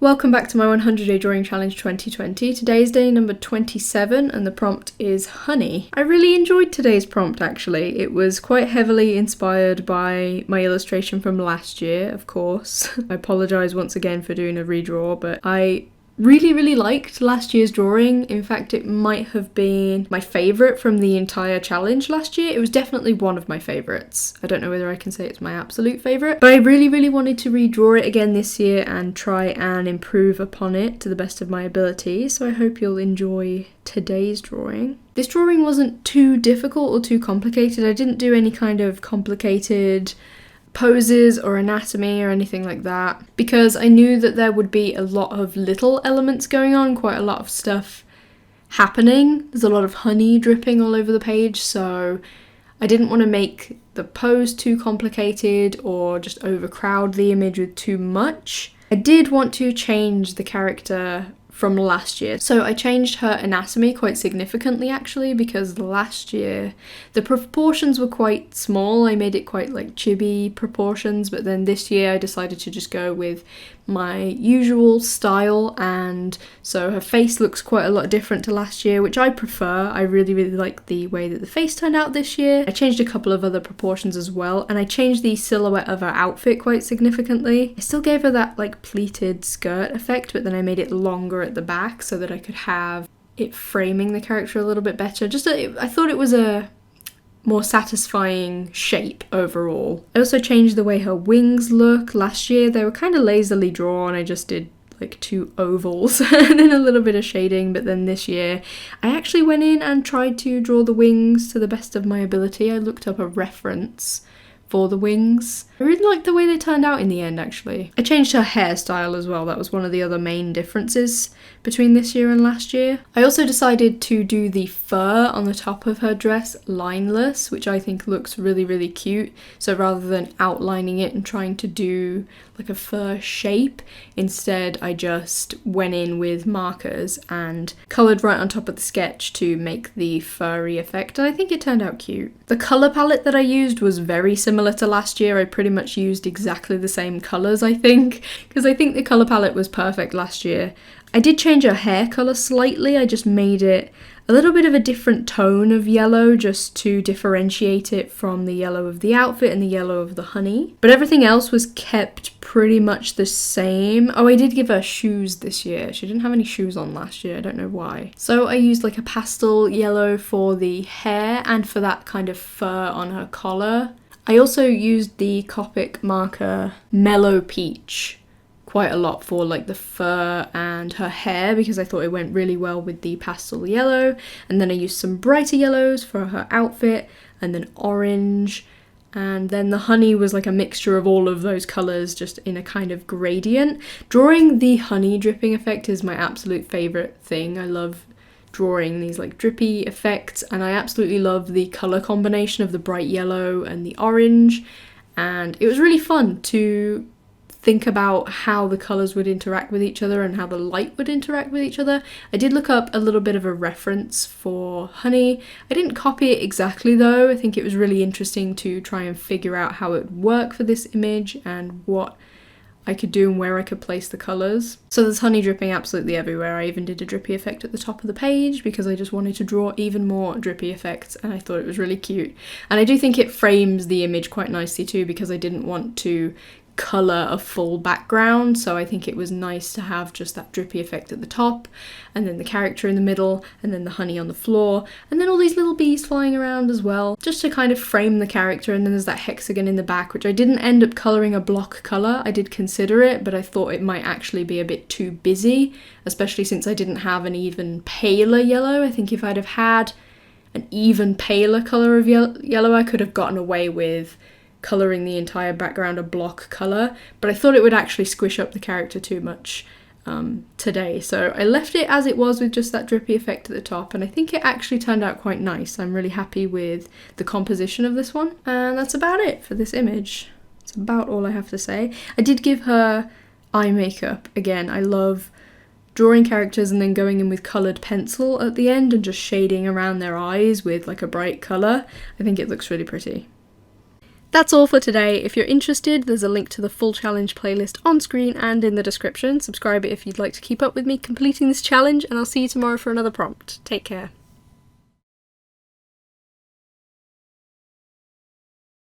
Welcome back to my 100-day drawing challenge 2020. Today is day number 27 and the prompt is honey. I really enjoyed today's prompt actually. It was quite heavily inspired by my illustration from last year, of course. I apologise once again for doing a redraw, but I really liked last year's drawing. In fact, it might have been my favourite from the entire challenge last year. It was definitely one of my favourites. I don't know whether I can say it's my absolute favourite, but I really wanted to redraw it again this year and try and improve upon it to the best of my ability, so I hope you'll enjoy today's drawing. This drawing wasn't too difficult or too complicated. I didn't do any kind of complicated poses or anatomy or anything like that because I knew that there would be a lot of little elements going on, quite a lot of stuff happening. There's a lot of honey dripping all over the page, so I didn't want to make the pose too complicated or just overcrowd the image with too much. I did want to change the character from last year. So I changed her anatomy quite significantly actually, because last year the proportions were quite small. I made it quite like chibi proportions, but then this year I decided to just go with my usual style, and so her face looks quite a lot different to last year, which I prefer. I really like the way that the face turned out this year. I changed a couple of other proportions as well, and I changed the silhouette of her outfit quite significantly. I still gave her that like pleated skirt effect, but then I made it longer at the back so that I could have it framing the character a little bit better. I thought it was a more satisfying shape overall. I also changed the way her wings look. Last year they were kind of lazily drawn. I just did like two ovals and then a little bit of shading, but then this year I actually went in and tried to draw the wings to the best of my ability. I looked up a reference for the wings. I really liked the way they turned out in the end actually. I changed her hairstyle as well. That was one of the other main differences between this year and last year. I also decided to do the fur on the top of her dress lineless, which I think looks really cute. So rather than outlining it and trying to do like a fur shape, instead I just went in with markers and coloured right on top of the sketch to make the furry effect, and I think it turned out cute. The colour palette that I used was very similar to last year. I pretty much used exactly the same colours, I think, because I think the colour palette was perfect last year. I did change her hair colour slightly. I just made it a little bit of a different tone of yellow just to differentiate it from the yellow of the outfit and the yellow of the honey. But everything else was kept pretty much the same. Oh, I did give her shoes this year. She didn't have any shoes on last year. I don't know why. So I used like a pastel yellow for the hair and for that kind of fur on her collar. I also used the Copic marker Mellow Peach quite a lot for like the fur and her hair because I thought it went really well with the pastel yellow, and then I used some brighter yellows for her outfit and then orange, and then the honey was like a mixture of all of those colours just in a kind of gradient. Drawing the honey dripping effect is my absolute favourite thing. I love drawing these like drippy effects, and I absolutely love the colour combination of the bright yellow and the orange, and it was really fun to think about how the colours would interact with each other and how the light would interact with each other. I did look up a little bit of a reference for honey. I didn't copy it exactly though. I think it was really interesting to try and figure out how it would work for this image and what I could do and where I could place the colours. So there's honey dripping absolutely everywhere. I even did a drippy effect at the top of the page because I just wanted to draw even more drippy effects, and I thought it was really cute. And I do think it frames the image quite nicely too because I didn't want to colour a full background, so I think it was nice to have just that drippy effect at the top, and then the character in the middle, and then the honey on the floor, and then all these little bees flying around as well, just to kind of frame the character. And then there's that hexagon in the back, which I didn't end up colouring a block colour. I did consider it, but I thought it might actually be a bit too busy, especially since I didn't have an even paler yellow. I think if I'd have had an even paler colour of yellow, I could have gotten away with colouring the entire background a block colour, but I thought it would actually squish up the character too much today, so I left it as it was with just that drippy effect at the top, and I think it actually turned out quite nice. I'm really happy with the composition of this one, and that's about it for this image. It's about all I have to say. I did give her eye makeup. Again, I love drawing characters and then going in with coloured pencil at the end and just shading around their eyes with like a bright colour. I think it looks really pretty. That's all for today. If you're interested, there's a link to the full challenge playlist on screen and in the description. Subscribe if you'd like to keep up with me completing this challenge, and I'll see you tomorrow for another prompt. Take care.